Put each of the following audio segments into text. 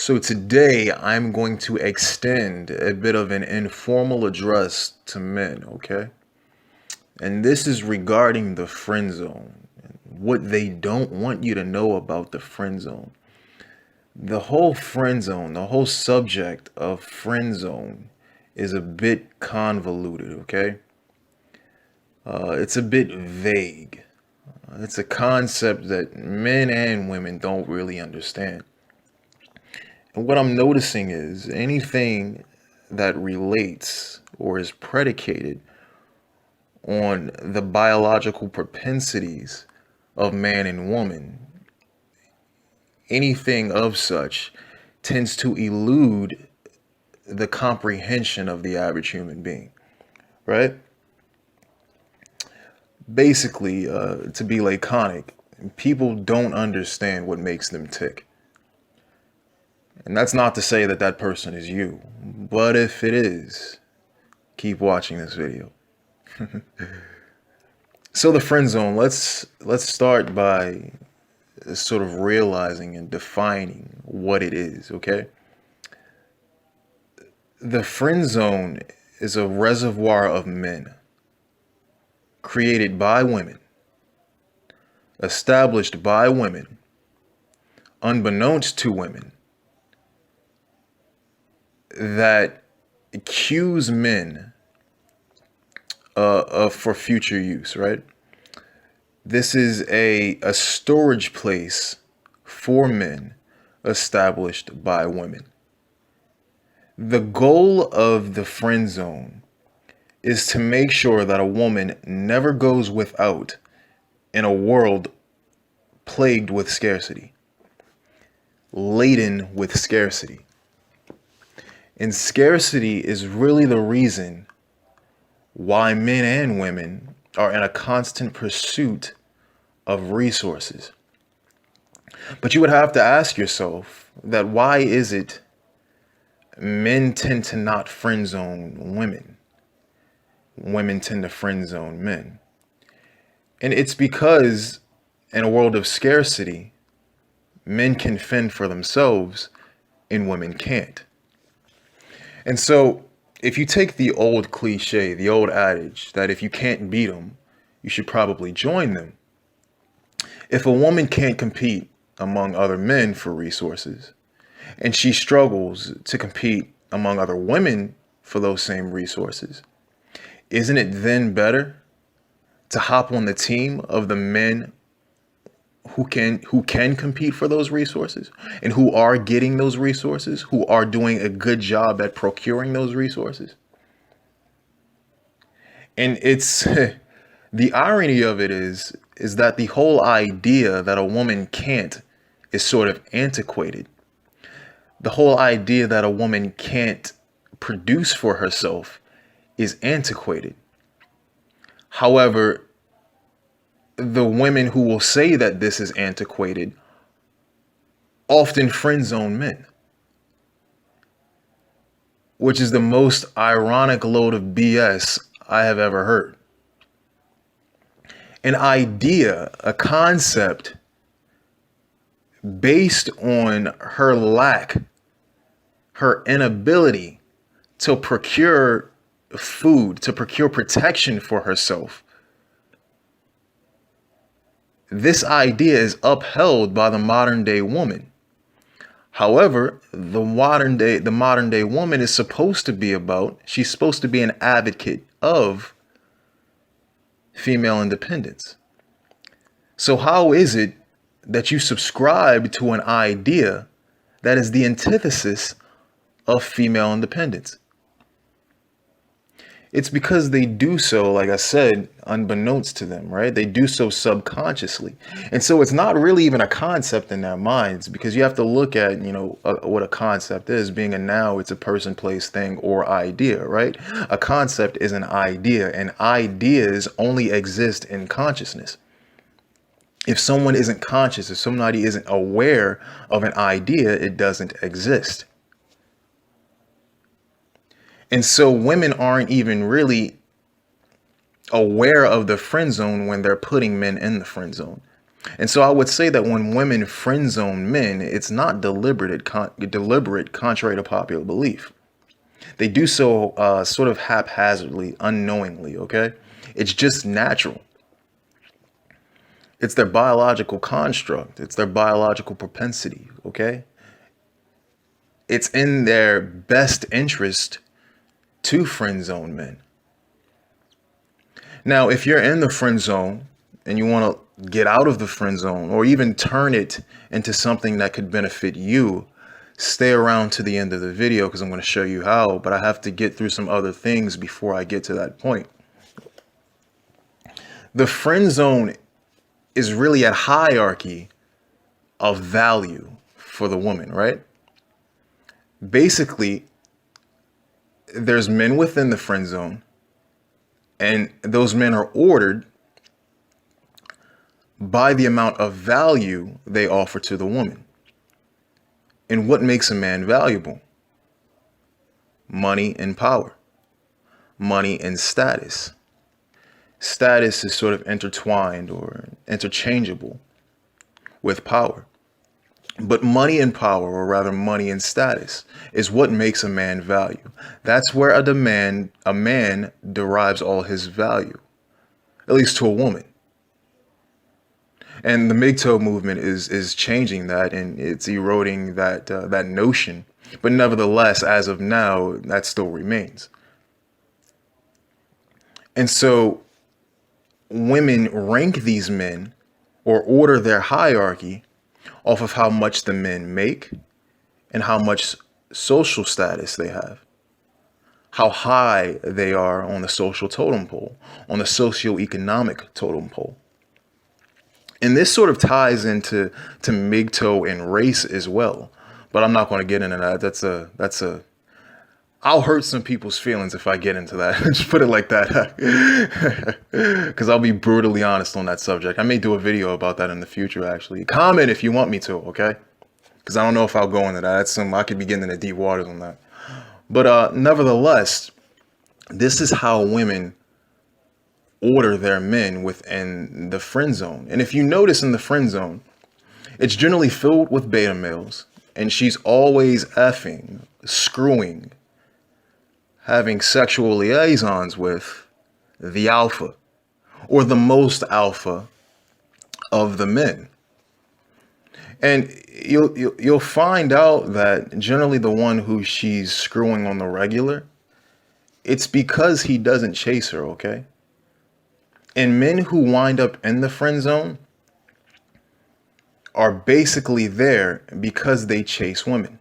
So today I'm going to extend a bit of an informal address to men, okay? And this is regarding the friend zone, what they don't want you to know about the friend zone. The whole friend zone, the whole subject of friend zone is a bit convoluted, okay? It's a bit vague. It's a concept that men and women don't really understand. And what I'm noticing is anything that relates or is predicated on the biological propensities of man and woman, anything of such tends to elude the comprehension of the average human being, right? Basically, to be laconic, people don't understand what makes them tick. And that's not to say that that person is you, but if it is, keep watching this video. So the friend zone, let's start by sort of realizing and defining what it is, okay? The friend zone is a reservoir of men created by women, established by women, unbeknownst to women, that cues men for future use, right? This is a storage place for men established by women. The goal of the friend zone is to make sure that a woman never goes without in a world plagued with scarcity, laden with scarcity. And scarcity is really the reason why men and women are in a constant pursuit of resources. But you would have to ask yourself that why is it men tend to not friend zone women? Women tend to friend zone men. And it's because in a world of scarcity, men can fend for themselves and women can't. And so if you take the old cliche, the old adage that if you can't beat them, you should probably join them. If a woman can't compete among other men for resources, and she struggles to compete among other women for those same resources, isn't it then better to hop on the team of the men who can compete for those resources and who are getting those resources, who are doing a good job at procuring those resources? And it's the irony of it is that the whole idea that a woman can't is sort of antiquated. The whole idea that a woman can't produce for herself is antiquated. However, the women who will say that this is antiquated often friend zone men, which is the most ironic load of BS I have ever heard. An idea, a concept based on her lack, her inability to procure food, to procure protection for herself. This idea is upheld by the modern day woman. However, the modern day woman is supposed to be she's supposed to be an advocate of female independence. So how is it that you subscribe to an idea that is the antithesis of female independence? It's because they do so, like I said, unbeknownst to them, right? They do so subconsciously. And so it's not really even a concept in their minds, because you have to look at, what a concept is. Being a noun, it's a person, place, thing, or idea, right? A concept is an idea, and ideas only exist in consciousness. If someone isn't conscious, if somebody isn't aware of an idea, it doesn't exist. And so women aren't even really aware of the friend zone when they're putting men in the friend zone. And so I would say that when women friend zone men, it's not deliberate, contrary to popular belief. They do so sort of haphazardly, unknowingly, okay? It's just natural. It's their biological construct. It's their biological propensity, okay? It's in their best interest to friend zone men. Now, if you're in the friend zone and you want to get out of the friend zone or even turn it into something that could benefit you, stay around to the end of the video because I'm going to show you how, but I have to get through some other things before I get to that point. The friend zone is really a hierarchy of value for the woman, right? Basically, there's men within the friend zone, and those men are ordered by the amount of value they offer to the woman. And what makes a man valuable? Money and power. Money and status. Status is sort of intertwined or interchangeable with power. But money and power, or rather money and status, is what makes a man value. That's where a man derives all his value, at least to a woman. And the MGTOW movement is changing that, and it's eroding that notion. But nevertheless, as of now, that still remains. And so women rank these men or order their hierarchy off of how much the men make and how much social status they have, how high they are on the social totem pole, on the socioeconomic totem pole. And this sort of ties into MGTOW and race as well, but I'm not going to get into that. I'll hurt some people's feelings if I get into that. Just put it like that. Because I'll be brutally honest on that subject. I may do a video about that in the future, actually. Comment if you want me to, okay? Because I don't know if I'll go into that. I could be getting into deep waters on that. But nevertheless, this is how women order their men within the friend zone. And if you notice in the friend zone, it's generally filled with beta males. And she's always effing, screwing, having sexual liaisons with the alpha or the most alpha of the men. And you'll find out that generally the one who she's screwing on the regular, it's because he doesn't chase her, okay? And men who wind up in the friend zone are basically there because they chase women.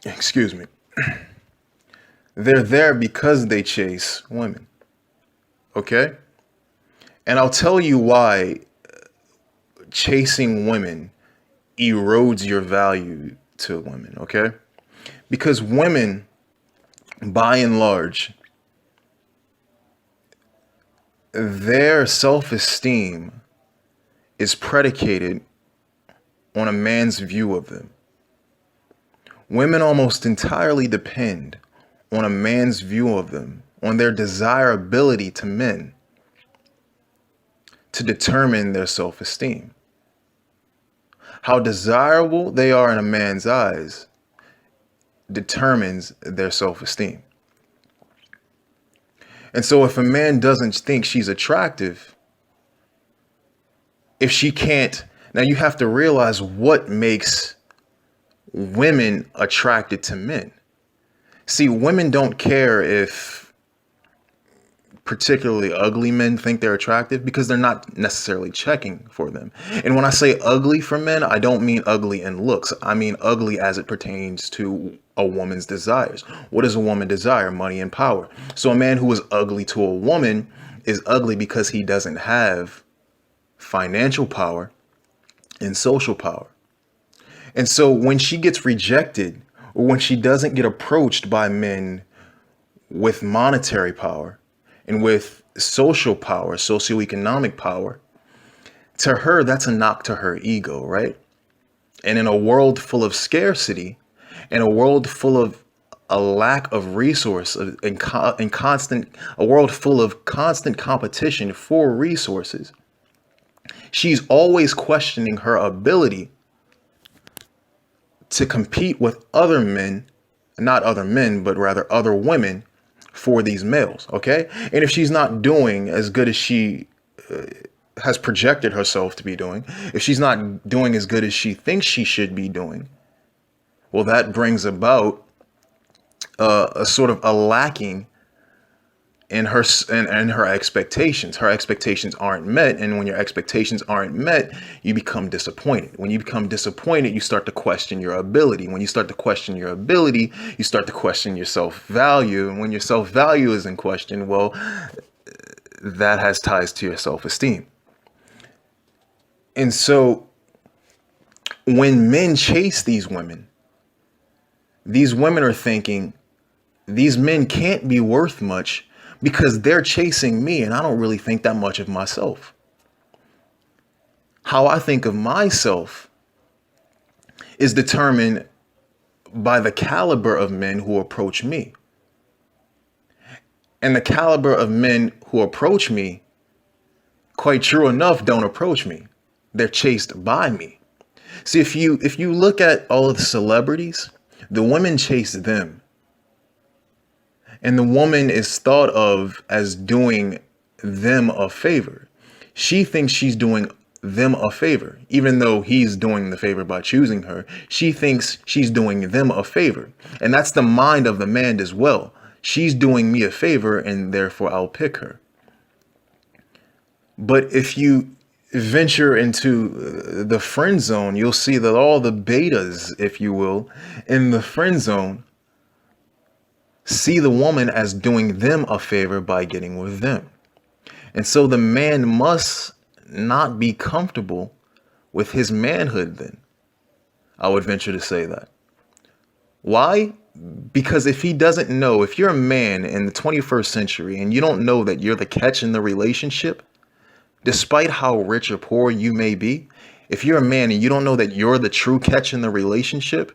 Excuse me. They're there because they chase women. Okay? And I'll tell you why chasing women erodes your value to women, okay? Because women, by and large, their self-esteem is predicated on a man's view of them. Women almost entirely depend on a man's view of them, on their desirability to men, to determine their self-esteem. How desirable they are in a man's eyes determines their self-esteem. And so if a man doesn't think she's attractive, if she can't, now you have to realize what makes women attracted to men. See, women don't care if particularly ugly men think they're attractive because they're not necessarily checking for them. And when I say ugly for men, I don't mean ugly in looks. I mean ugly as it pertains to a woman's desires. What does a woman desire? Money and power. So a man who is ugly to a woman is ugly because he doesn't have financial power and social power. And so when she gets rejected, or when she doesn't get approached by men with monetary power and with social power, socioeconomic power, to her, that's a knock to her ego, right? And in a world full of scarcity, in a world full of a lack of resource and a world full of constant competition for resources, She's always questioning her ability to compete with other men, not other men, but rather other women for these males. Okay. And if she's not doing as good as she has projected herself to be doing, if she's not doing as good as she thinks she should be doing, well, that brings about a sort of a lacking in her expectations. Her expectations aren't met, and when your expectations aren't met, you become disappointed. When you become disappointed, you start to question your ability. When you start to question your ability, you start to question your self-value, and when your self-value is in question, well, that has ties to your self-esteem. And so when men chase these women are thinking, these men can't be worth much because they're chasing me and I don't really think that much of myself. How I think of myself is determined by the caliber of men who approach me. And the caliber of men who approach me, quite true enough, don't approach me. They're chased by me. See, if you look at all of the celebrities, the women chase them. And the woman is thought of as doing them a favor. She thinks she's doing them a favor, even though he's doing the favor by choosing her. She thinks she's doing them a favor. And that's the mind of the man as well. She's doing me a favor and therefore I'll pick her. But if you venture into the friend zone, you'll see that all the betas, if you will, in the friend zone, see the woman as doing them a favor by getting with them. And so the man must not be comfortable with his manhood then. I would venture to say that. Why? Because if he doesn't know, if you're a man in the 21st century and you don't know that you're the catch in the relationship, despite how rich or poor you may be, if you're a man and you don't know that you're the true catch in the relationship,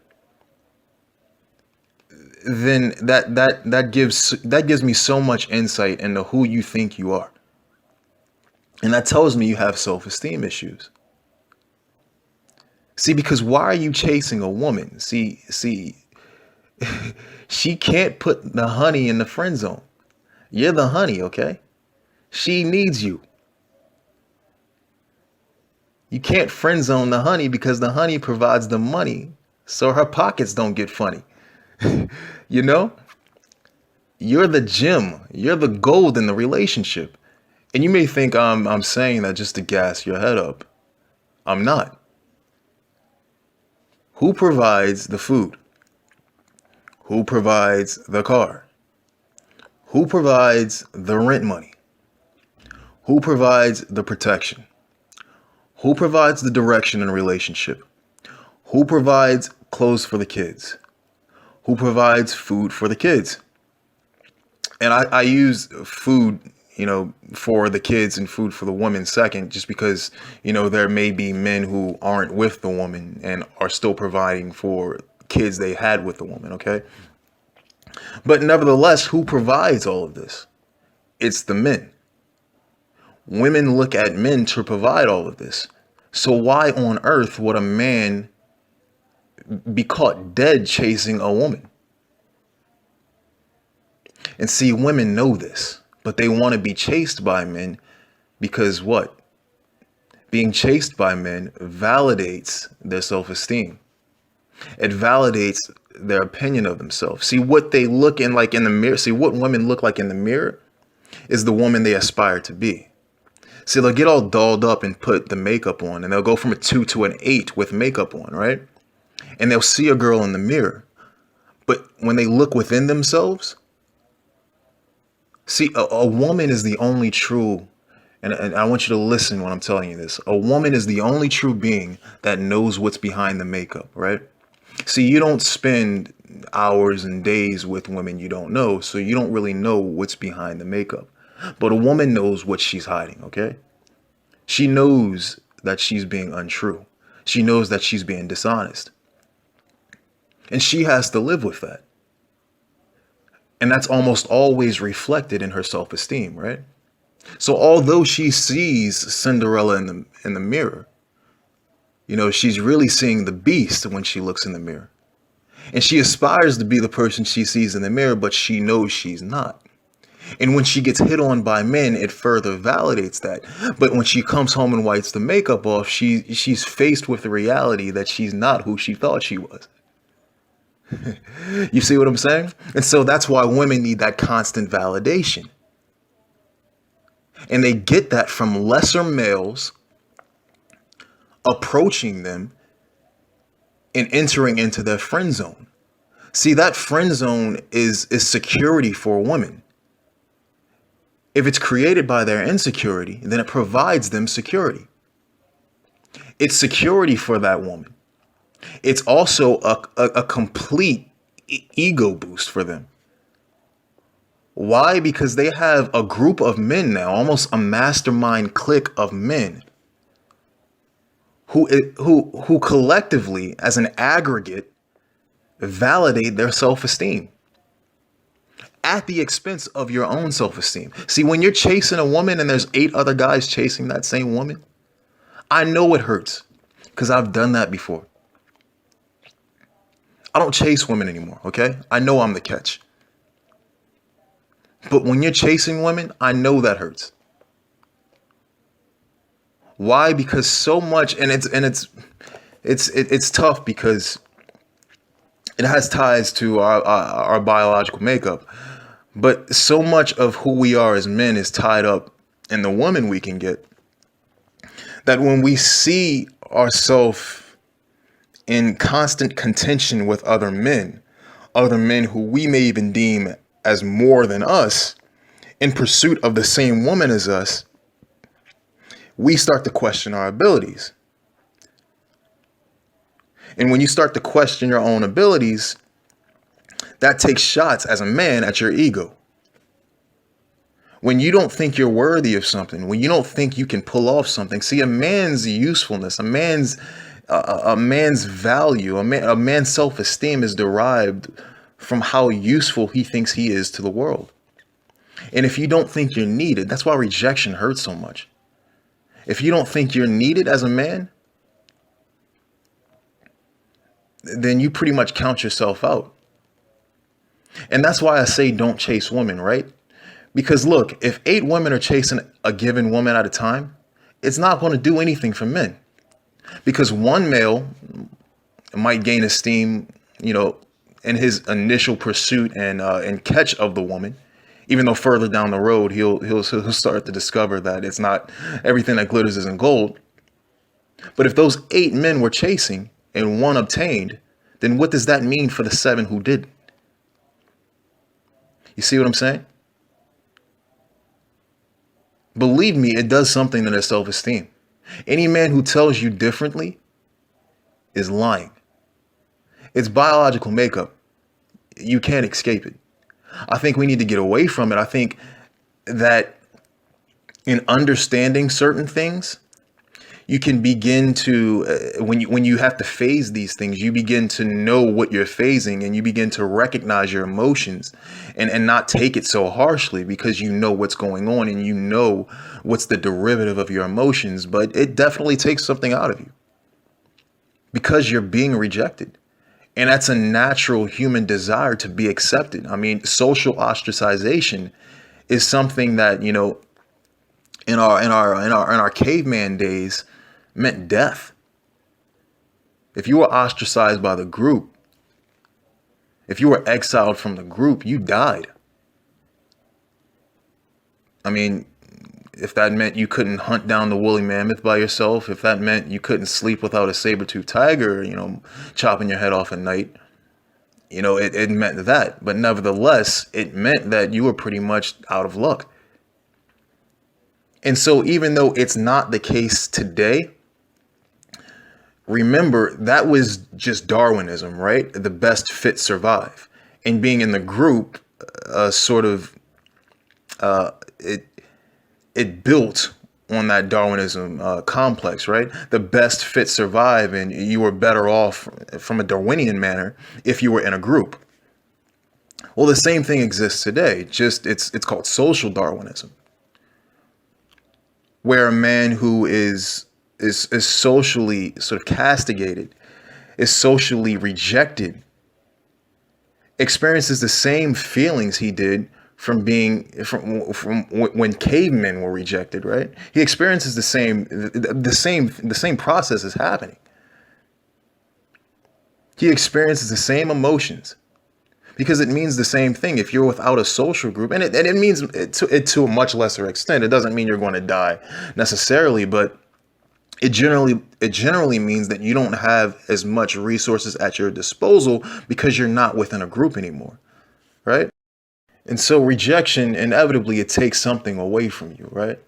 then that gives me so much insight into who you think you are. And that tells me you have self-esteem issues. See, because why are you chasing a woman? See, she can't put the honey in the friend zone. You're the honey, okay? She needs you. You can't friend zone the honey because the honey provides the money, so her pockets don't get funny. You know, you're the gem, you're the gold in the relationship. And you may think I'm saying that just to gas your head up. I'm not. Who provides the food? Who provides the car? Who provides the rent money? Who provides the protection? Who provides the direction in a relationship? Who provides clothes for the kids? Who provides food for the kids? And I use food, for the kids and food for the woman second, just because, there may be men who aren't with the woman and are still providing for kids they had with the woman. Okay. But nevertheless, who provides all of this? It's the men. Women look at men to provide all of this. So why on earth would a man be caught dead chasing a woman? And see, women know this, but they want to be chased by men because what? Being chased by men validates their self-esteem. It validates their opinion of themselves. See, what they look in like in the mirror, see what women look like in the mirror is the woman they aspire to be. See, they'll get all dolled up and put the makeup on, and they'll go from a 2 to an 8 with makeup on, right? And they'll see a girl in the mirror. But when they look within themselves, see, a woman is the only true, and I want you to listen when I'm telling you this. A woman is the only true being that knows what's behind the makeup, right? See, you don't spend hours and days with women you don't know, so you don't really know what's behind the makeup. But a woman knows what she's hiding, okay? She knows that she's being untrue. She knows that she's being dishonest. And she has to live with that. And that's almost always reflected in her self-esteem, right? So although she sees Cinderella in the mirror, she's really seeing the beast when she looks in the mirror. And she aspires to be the person she sees in the mirror, but she knows she's not. And when she gets hit on by men, it further validates that. But when she comes home and wipes the makeup off, she's faced with the reality that she's not who she thought she was. You see what I'm saying? And so that's why women need that constant validation. And they get that from lesser males approaching them and entering into their friend zone. See, that friend zone is security for women. If it's created by their insecurity, then it provides them security. It's security for that woman. It's also a complete ego boost for them. Why? Because they have a group of men now, almost a mastermind clique of men who collectively, as an aggregate, validate their self-esteem at the expense of your own self-esteem. See, when you're chasing a woman and there's 8 other guys chasing that same woman, I know it hurts because I've done that before. I don't chase women anymore, okay? I know I'm the catch. But when you're chasing women, I know that hurts. Why? Because so much, and it's tough because it has ties to our biological makeup. But so much of who we are as men is tied up in the woman we can get, that when we see ourselves in constant contention with other men who we may even deem as more than us, in pursuit of the same woman as us, we start to question our abilities. And when you start to question your own abilities, that takes shots as a man at your ego. When you don't think you're worthy of something, when you don't think you can pull off something, see, a man's usefulness, a man's value, a man's self-esteem is derived from how useful he thinks he is to the world. And if you don't think you're needed, that's why rejection hurts so much. If you don't think you're needed as a man, then you pretty much count yourself out. And that's why I say don't chase women, right? Because look, if 8 women are chasing a given woman at a time, it's not going to do anything for men. Because one male might gain esteem, in his initial pursuit and catch of the woman, even though further down the road he'll start to discover that it's not everything that glitters isn't gold. But if those 8 men were chasing and 1 obtained, then what does that mean for the 7 who didn't? You see what I'm saying? Believe me, it does something to their self-esteem. Any man who tells you differently is lying. It's biological makeup. You can't escape it. I think we need to get away from it. I think that in understanding certain things, you can begin to, when you have to phase these things, you begin to know what you're phasing, and you begin to recognize your emotions and not take it so harshly, because you know what's going on and you know what's the derivative of your emotions. But it definitely takes something out of you because you're being rejected. And that's a natural human desire to be accepted. I mean, social ostracization is something that, in our caveman days meant death. If you were ostracized by the group, if you were exiled from the group, you died. I mean, if that meant you couldn't hunt down the woolly mammoth by yourself, if that meant you couldn't sleep without a saber-toothed tiger, chopping your head off at night, it meant that. But nevertheless, it meant that you were pretty much out of luck. And so even though it's not the case today, remember, that was just Darwinism, right? The best fit survive. And being in the group, it built on that Darwinism complex, right? The best fit survive, and you were better off from a Darwinian manner if you were in a group. Well, the same thing exists today, just it's called social Darwinism. where a man who is socially sort of castigated, is socially rejected, experiences the same feelings he did from when cavemen were rejected, right? He experiences the same process is happening. He experiences the same emotions because it means the same thing. If you're without a social group, and it means it to a much lesser extent, it doesn't mean you're going to die necessarily, but it generally means that you don't have as much resources at your disposal because you're not within a group anymore, right? And so rejection, inevitably, it takes something away from you, right?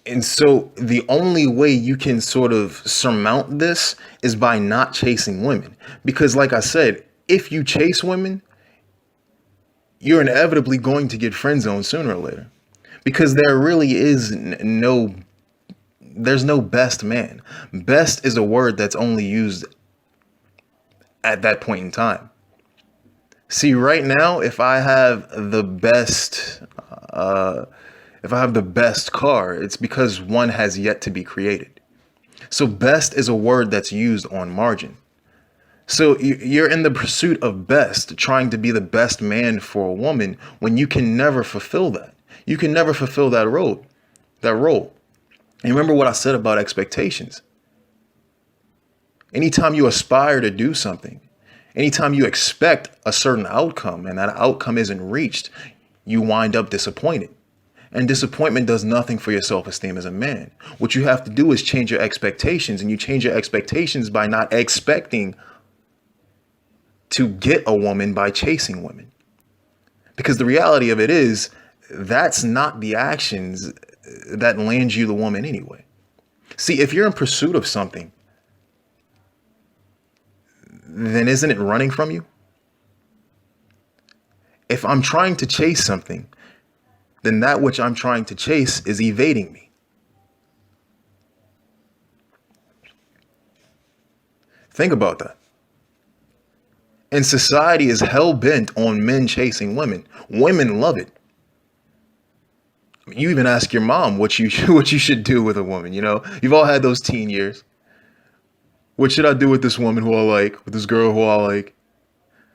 And so the only way you can sort of surmount this is by not chasing women. Because like I said, if you chase women, you're inevitably going to get friend zoned sooner or later. Because there really is there's no best man. Best is a word that's only used at that point in time. See, right now, if I have the best car, it's because one has yet to be created. So best is a word that's used on margin. So you're in the pursuit of best, trying to be the best man for a woman when you can never fulfill that. You can never fulfill that role. And remember what I said about expectations. Anytime you aspire to do something, anytime you expect a certain outcome and that outcome isn't reached, you wind up disappointed. And disappointment does nothing for your self-esteem as a man. What you have to do is change your expectations, and you change your expectations by not expecting to get a woman by chasing women. Because the reality of it is, that's not the actions that land you the woman anyway. See, if you're in pursuit of something, then isn't it running from you? If I'm trying to chase something, then that which I'm trying to chase is evading me. Think about that. And society is hell-bent on men chasing women. Women love it. You even ask your mom what you should do with a woman, you know? You've all had those teen years. What should I do with this woman who I like, with this girl who I like?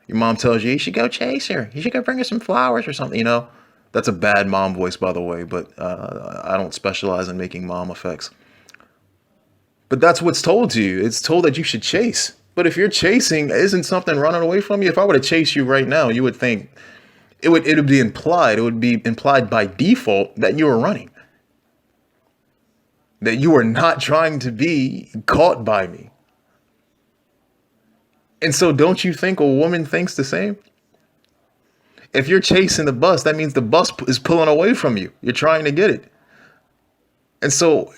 Your mom tells you should go chase her. You should go bring her some flowers or something, you know? That's a bad mom voice, by the way, but I don't specialize in making mom effects. But that's what's told to you. It's told that you should chase. But if you're chasing, isn't something running away from you? If I were to chase you right now, you would think it would be implied. It would be implied by default that you were running, that you were not trying to be caught by me. And so don't you think a woman thinks the same? If you're chasing the bus, that means the bus is pulling away from you. You're trying to get it. And so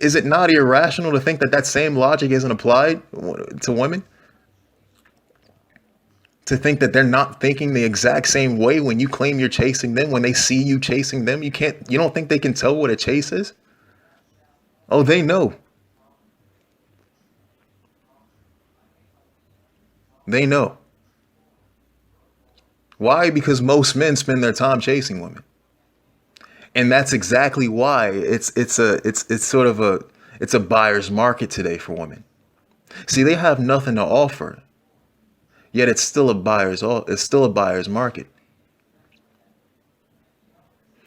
is it not irrational to think that that same logic isn't applied to women? To think that they're not thinking the exact same way when you claim you're chasing them, when they see you chasing them, you don't think they can tell what a chase is? Oh, they know. They know. Why? Because most men spend their time chasing women. And that's exactly why it's a buyer's market today for women. See, they have nothing to offer, yet it's still a buyer's market.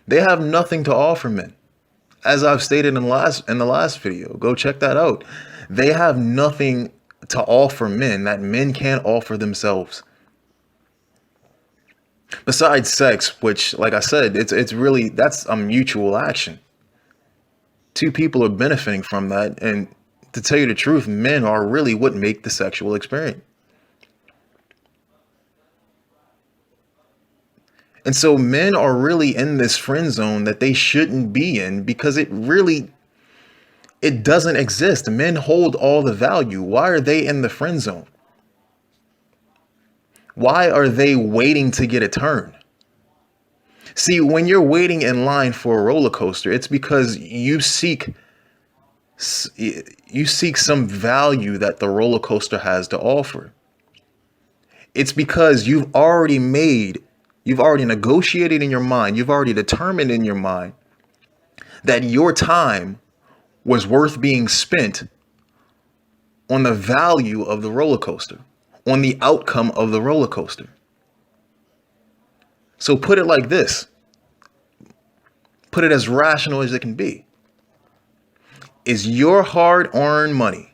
They have nothing to offer men. As I've stated in the last video, go check that out. They have nothing to offer men that men can't offer themselves. Besides sex, which, like I said, that's a mutual action. Two people are benefiting from that, and to tell you the truth, men are really what make the sexual experience. And so men are really in this friend zone that they shouldn't be in because it doesn't exist. Men hold all the value. Why are they in the friend zone? Why are they waiting to get a turn? See, when you're waiting in line for a roller coaster, it's because you seek some value that the roller coaster has to offer. It's because you've already negotiated in your mind, you've already determined in your mind that your time was worth being spent on the value of the roller coaster, on the outcome of the roller coaster. So put it like this. Put it as rational as it can be. Is your hard-earned money,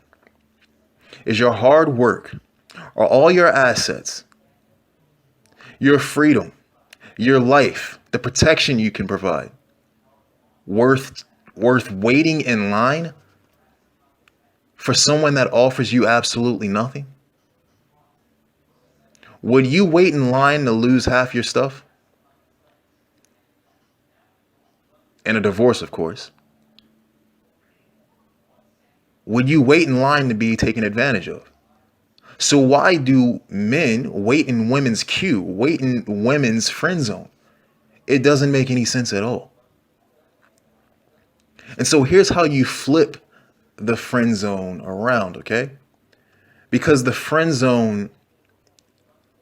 is your hard work, are all your assets, your freedom, your life, the protection you can provide, worth waiting in line for someone that offers you absolutely nothing? Would you wait in line to lose half your stuff? In a divorce, of course. Would you wait in line to be taken advantage of? So why do men wait in women's queue, wait in women's friend zone? It doesn't make any sense at all. And so here's how you flip the friend zone around, okay? Because the friend zone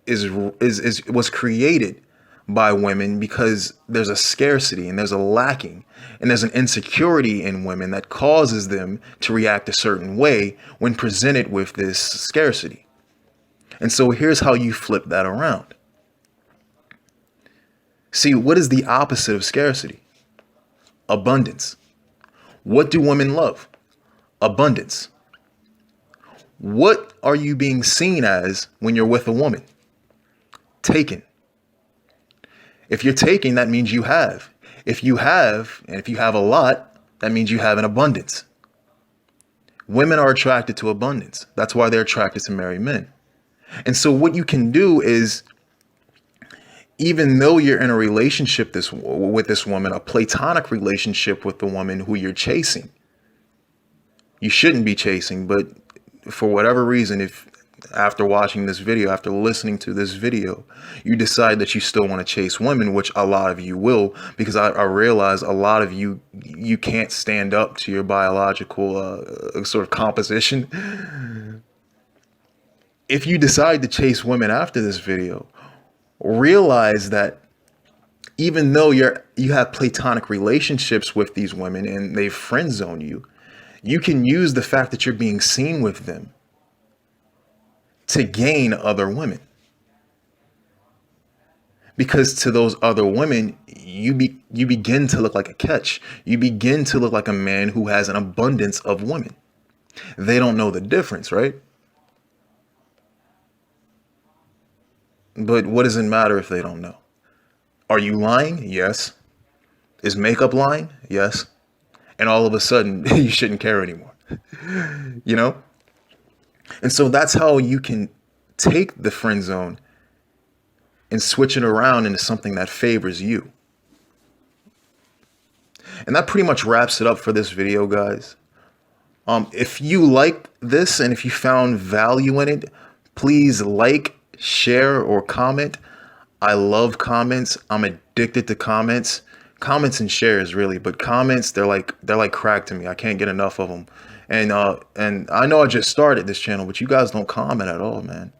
was created by women because there's a scarcity and there's a lacking and there's an insecurity in women that causes them to react a certain way when presented with this scarcity. And so here's how you flip that around. See, what is the opposite of scarcity? Abundance. What do women love? Abundance. What are you being seen as when you're with a woman? Taken. If you're taking, that means you have. If you have, and if you have a lot, that means you have an abundance. Women are attracted to abundance. That's why they're attracted to married men. And so what you can do is, even though you're in a relationship with this woman, a platonic relationship with the woman who you're chasing, you shouldn't be chasing, but for whatever reason, if after watching this video, after listening to this video, you decide that you still want to chase women, which a lot of you will, because I realize a lot of you can't stand up to your biological sort of composition. If you decide to chase women after this video, realize that even though you have platonic relationships with these women and they friend zone you, you can use the fact that you're being seen with them to gain other women. Because to those other women, you begin to look like a catch. You begin to look like a man who has an abundance of women. They don't know the difference, right? But what does it matter if they don't know? Are you lying? Yes. Is makeup lying? Yes. And all of a sudden, you shouldn't care anymore. You know? And so that's how you can take the friend zone and switch it around into something that favors you. And that pretty much wraps it up for this video, guys. If you like this and if you found value in it, please like, share, or comment. I love comments. I'm addicted to comments. Comments and shares, really, but comments, they're like crack to me. I can't get enough of them. And I know I just started this channel, but you guys don't comment at all, man.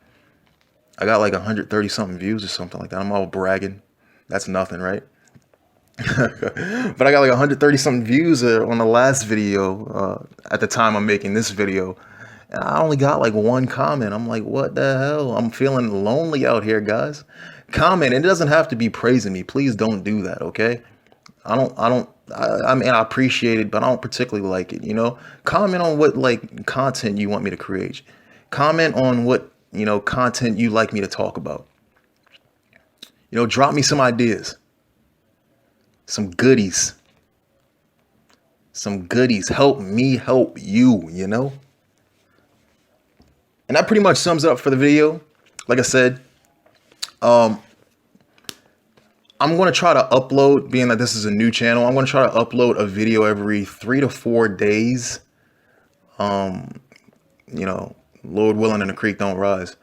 I got like 130 something views or something like that. I'm all bragging. That's nothing, right? But I got like 130 something views on the last video at the time I'm making this video. And I only got like one comment. I'm like, what the hell? I'm feeling lonely out here, guys. Comment. It doesn't have to be praising me. Please don't do that, okay? I mean, I appreciate it, but I don't particularly like it, you know? Comment on what, like, content you want me to create. Comment on what, you know, content you like me to talk about. You know, drop me some ideas. Some goodies. Some goodies. Help me help you, you know? And that pretty much sums it up for the video. Like I said, I'm going to try to upload, being that this is a new channel, I'm going to try to upload a video every 3 to 4 days. You know, Lord willing and the creek don't rise.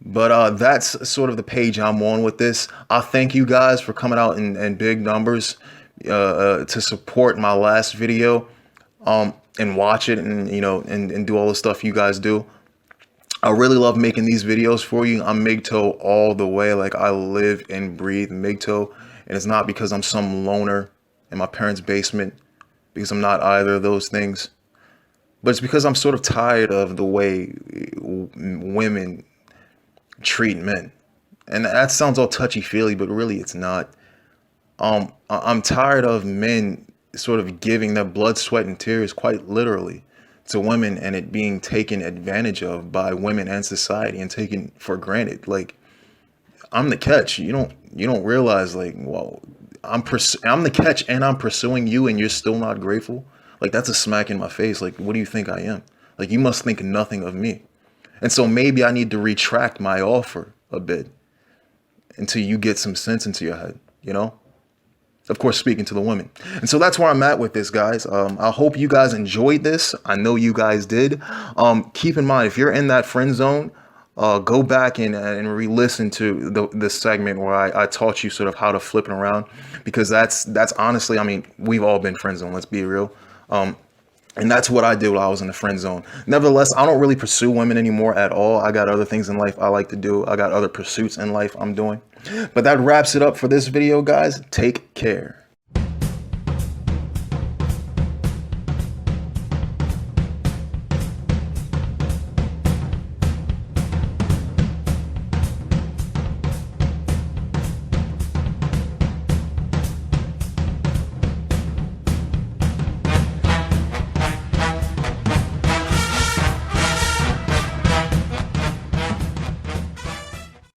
But that's sort of the page I'm on with this. I thank you guys for coming out in big numbers to support my last video and watch it and, you know, and do all the stuff you guys do. I really love making these videos for you. I'm MGTOW all the way. Like, I live and breathe MGTOW. And it's not because I'm some loner in my parents' basement because I'm not either of those things. But it's because I'm sort of tired of the way women treat men. And that sounds all touchy-feely, but really it's not. I'm tired of men sort of giving their blood, sweat, and tears, quite literally, to women, and it being taken advantage of by women and society and taken for granted. Like, I'm the catch. You don't realize, like, well, I'm the catch and I'm pursuing you and you're still not grateful. Like, that's a smack in my face. Like, what do you think I am? Like, you must think nothing of me. And so maybe I need to retract my offer a bit until you get some sense into your head, you know? Of course, speaking to the women. And so that's where I'm at with this, guys. I hope you guys enjoyed this. I know you guys did. Keep in mind, if you're in that friend zone, go back and re-listen to this segment where I taught you sort of how to flip it around, because that's honestly, I mean, we've all been friend zone. Let's be real. And that's what I did while I was in the friend zone. Nevertheless, I don't really pursue women anymore at all. I got other things in life I like to do. I got other pursuits in life I'm doing. But that wraps it up for this video, guys. Take care.